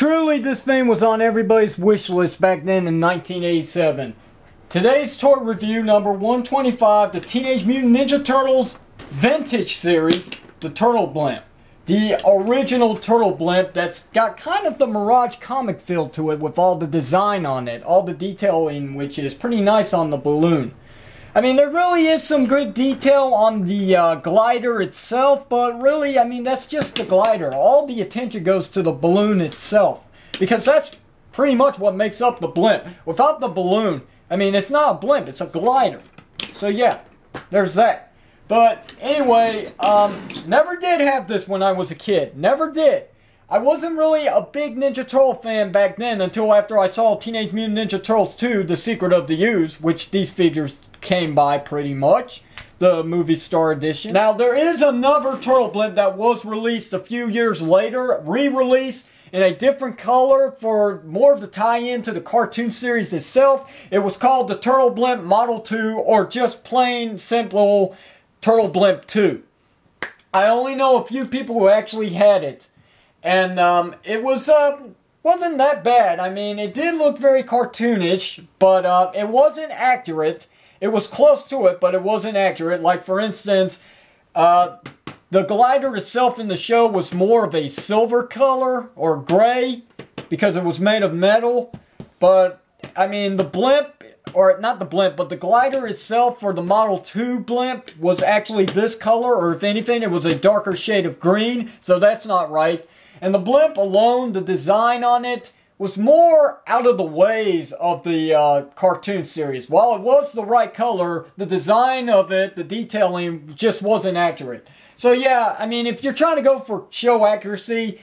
Truly, this thing was on everybody's wish list back then in 1987. Today's toy review number 125, the Teenage Mutant Ninja Turtles Vintage Series, the Turtle Blimp. The original Turtle Blimp that's got kind of the Mirage comic feel to it with all the design on it, all the detailing, which is pretty nice on the balloon. I mean, there really is some good detail on the glider itself, but really, I mean, that's just the glider. All the attention goes to the balloon itself, because that's pretty much what makes up the blimp. Without the balloon, I mean, it's not a blimp, it's a glider. So yeah, there's that. But anyway, never did have this when I was a kid. Never did. I wasn't really a big Ninja Turtle fan back then until after I saw Teenage Mutant Ninja Turtles 2, The Secret of the Ooze, which these figures came by pretty much, the movie star edition. Now there is another Turtle Blimp that was released a few years later, re-released in a different color for more of the tie-in to the cartoon series itself. It was called the Turtle Blimp Model 2, or just plain simple Turtle Blimp 2. I only know a few people who actually had it, and it wasn't that bad. I mean, it did look very cartoonish, but it wasn't accurate. It was close to it, but it wasn't accurate. Like, for instance, the glider itself in the show was more of a silver color, or gray, because it was made of metal. But, I mean, the blimp, or not the blimp, but the glider itself for the Model 2 blimp was actually this color, or if anything, it was a darker shade of green, so that's not right. And the blimp alone, the design on it, was more out of the ways of the cartoon series. While it was the right color, the design of it, the detailing, just wasn't accurate. So yeah, I mean, if you're trying to go for show accuracy,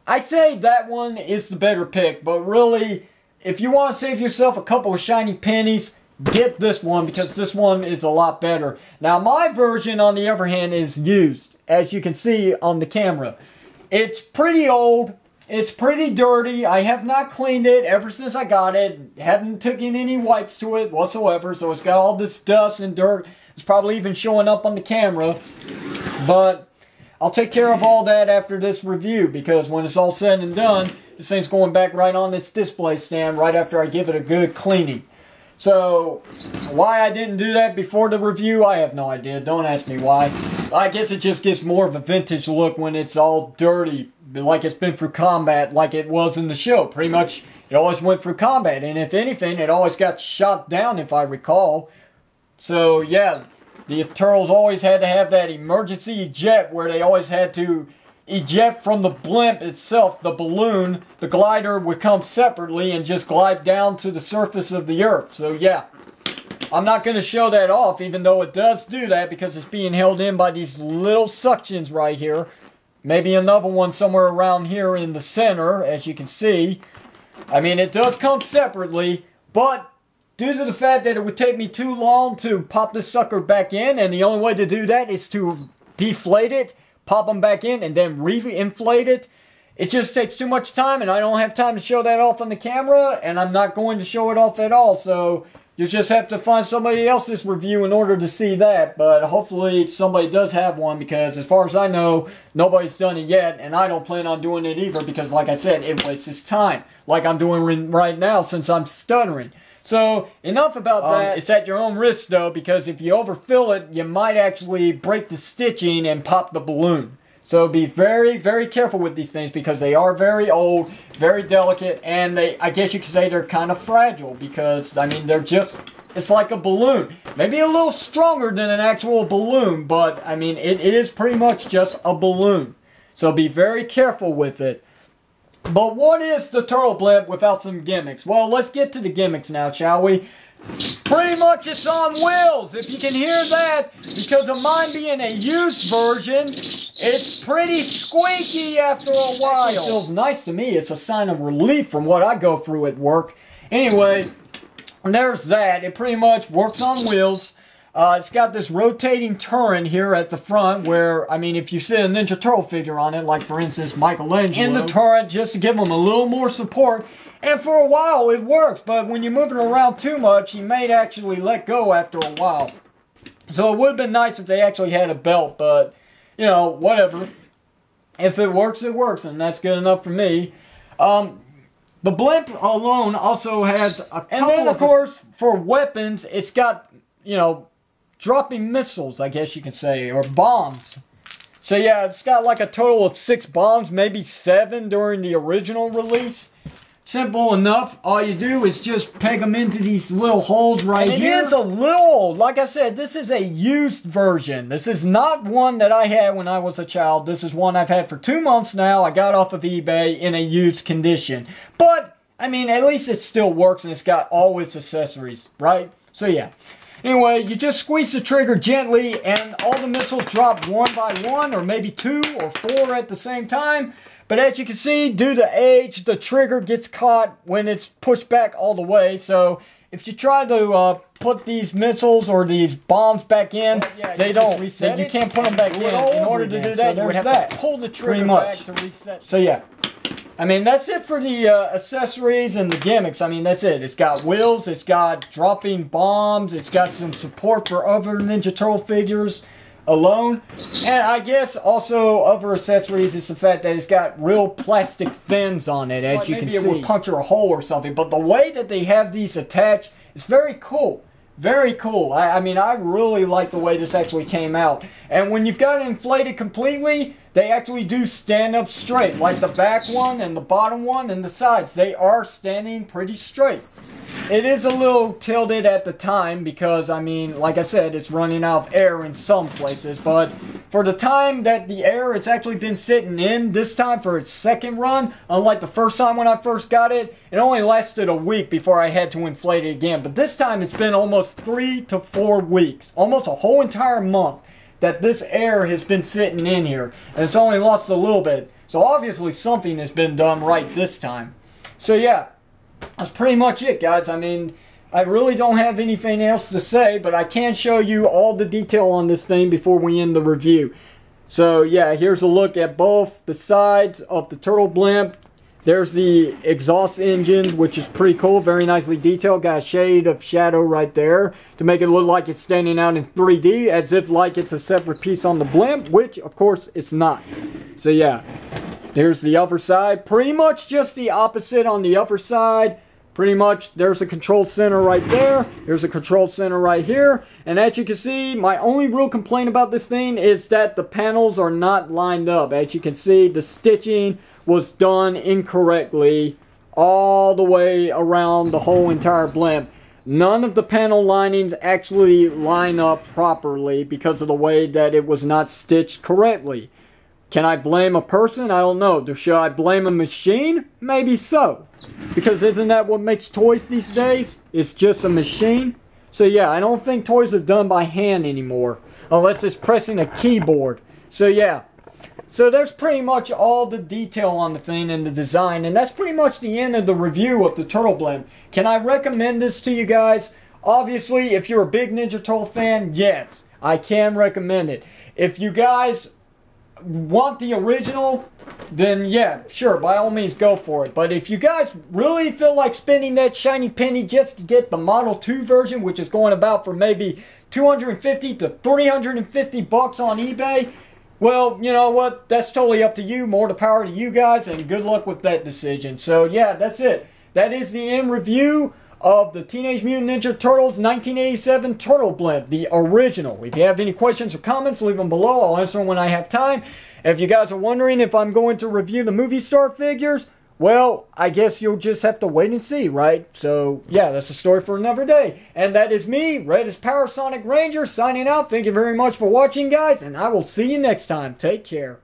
I'd say that one is the better pick. But really, if you want to save yourself a couple of shiny pennies, get this one, because this one is a lot better. Now, my version, on the other hand, is used, as you can see on the camera. It's pretty old. It's pretty dirty. I have not cleaned it ever since I got it. Haven't taken any wipes to it whatsoever. So it's got all this dust and dirt. It's probably even showing up on the camera. But I'll take care of all that after this review, because when it's all said and done, this thing's going back right on this display stand right after I give it a good cleaning. So, why I didn't do that before the review, I have no idea. Don't ask me why. I guess it just gives more of a vintage look when it's all dirty, like it's been through combat, like it was in the show. Pretty much, it always went through combat, and if anything, it always got shot down, if I recall. So, yeah, the Turtles always had to have that emergency eject, where they always had to eject from the blimp itself, the balloon. The glider would come separately and just glide down to the surface of the earth. So yeah, I'm not going to show that off, even though it does do that, because it's being held in by these little suctions right here. Maybe another one somewhere around here in the center, as you can see. I mean, it does come separately, but due to the fact that it would take me too long to pop this sucker back in, and the only way to do that is to deflate it, pop them back in, and then re-inflate it. It just takes too much time, and I don't have time to show that off on the camera, and I'm not going to show it off at all. So you just have to find somebody else's review in order to see that. But hopefully somebody does have one, because as far as I know, nobody's done it yet, and I don't plan on doing it either, because like I said, it wastes time, like I'm doing right now since I'm stuttering. So, enough about that. It's at your own risk, though, because if you overfill it, you might actually break the stitching and pop the balloon. So be very, very careful with these things, because they are very old, very delicate, and I guess you could say they're kind of fragile, because, I mean, they're just, it's like a balloon. Maybe a little stronger than an actual balloon, but, I mean, it is pretty much just a balloon. So be very careful with it. But what is the Turtle Blimp without some gimmicks? Well, let's get to the gimmicks now, shall we? Pretty much it's on wheels, if you can hear that, because of mine being a used version, it's pretty squeaky after a while. It feels nice to me. It's a sign of relief from what I go through at work. Anyway, there's that. It pretty much works on wheels. It's got this rotating turret here at the front where, I mean, if you sit a Ninja Turtle figure on it, like for instance Michelangelo, in the turret, just to give them a little more support. And for a while it works, but when you move it around too much, you may actually let go after a while. So it would have been nice if they actually had a belt, but, you know, whatever. If it works, and that's good enough for me. The Blimp alone also has a couple and then, of course, for weapons, it's got, you know, dropping missiles, I guess you can say, or bombs. So yeah, it's got like a total of 6 bombs, maybe 7 during the original release. Simple enough. All you do is just peg them into these little holes right here. It is a little old. Like I said, this is a used version. This is not one that I had when I was a child. This is one I've had for 2 months now. I got off of eBay in a used condition. But, I mean, at least it still works and it's got all its accessories, right? So yeah. Anyway, you just squeeze the trigger gently and all the missiles drop 1 by 1 or maybe 2 or 4 at the same time. But as you can see, due to age, the trigger gets caught when it's pushed back all the way. So if you try to put these missiles or these bombs back in, they don't. You can't put them back in. In order to do that, you would have to pull the trigger back to reset. So yeah. I mean, that's it for the accessories and the gimmicks. I mean, that's it. It's got wheels, it's got dropping bombs, it's got some support for other Ninja Turtle figures alone. And I guess also other accessories is the fact that it's got real plastic fins on it, as you can see. Maybe it would puncture a hole or something. But the way that they have these attached is very cool. Very cool. I mean, I really like the way this actually came out. And when you've got it inflated completely, they actually do stand up straight. Like the back one and the bottom one and the sides. They are standing pretty straight. It is a little tilted at the time because, I mean, like I said, it's running out of air in some places. But for the time that the air has actually been sitting in, this time for its second run, unlike the first time when I first got it, it only lasted a week before I had to inflate it again. But this time it's been almost 3 to 4 weeks, almost a whole entire month that this air has been sitting in here. And it's only lost a little bit. So obviously something has been done right this time. So yeah. That's pretty much it, guys. I mean, I really don't have anything else to say, but I can show you all the detail on this thing before we end the review. So, yeah, here's a look at both the sides of the Turtle Blimp. There's the exhaust engine, which is pretty cool, very nicely detailed. Got a shade of shadow right there to make it look like it's standing out in 3D, as if like it's a separate piece on the Blimp, which, of course, it's not. So, yeah. Here's the upper side. Pretty much just the opposite on the upper side. Pretty much there's a control center right there. There's a control center right here. And as you can see, my only real complaint about this thing is that the panels are not lined up. As you can see, the stitching was done incorrectly all the way around the whole entire Blimp. None of the panel linings actually line up properly because of the way that it was not stitched correctly. Can I blame a person? I don't know. Should I blame a machine? Maybe so. Because isn't that what makes toys these days? It's just a machine. So yeah, I don't think toys are done by hand anymore. Unless it's pressing a keyboard. So yeah. So there's pretty much all the detail on the thing and the design. And that's pretty much the end of the review of the Turtle Blimp. Can I recommend this to you guys? Obviously, if you're a big Ninja Turtle fan, yes. I can recommend it. If you guys want the original, then yeah, sure, by all means go for it. But if you guys really feel like spending that shiny penny just to get the Model 2 version, which is going about for maybe $250 to $350 on eBay, well, you know what, that's totally up to you. More the power to you guys, and good luck with that decision. So yeah, that's it. That is the end review of the Teenage Mutant Ninja Turtles 1987 Turtle Blimp, the original. If you have any questions or comments, leave them below. I'll answer them when I have time. If you guys are wondering if I'm going to review the movie star figures, well, I guess you'll just have to wait and see, right? So, yeah, that's a story for another day. And that is me, Red as Power Sonic Ranger, signing out. Thank you very much for watching, guys, and I will see you next time. Take care.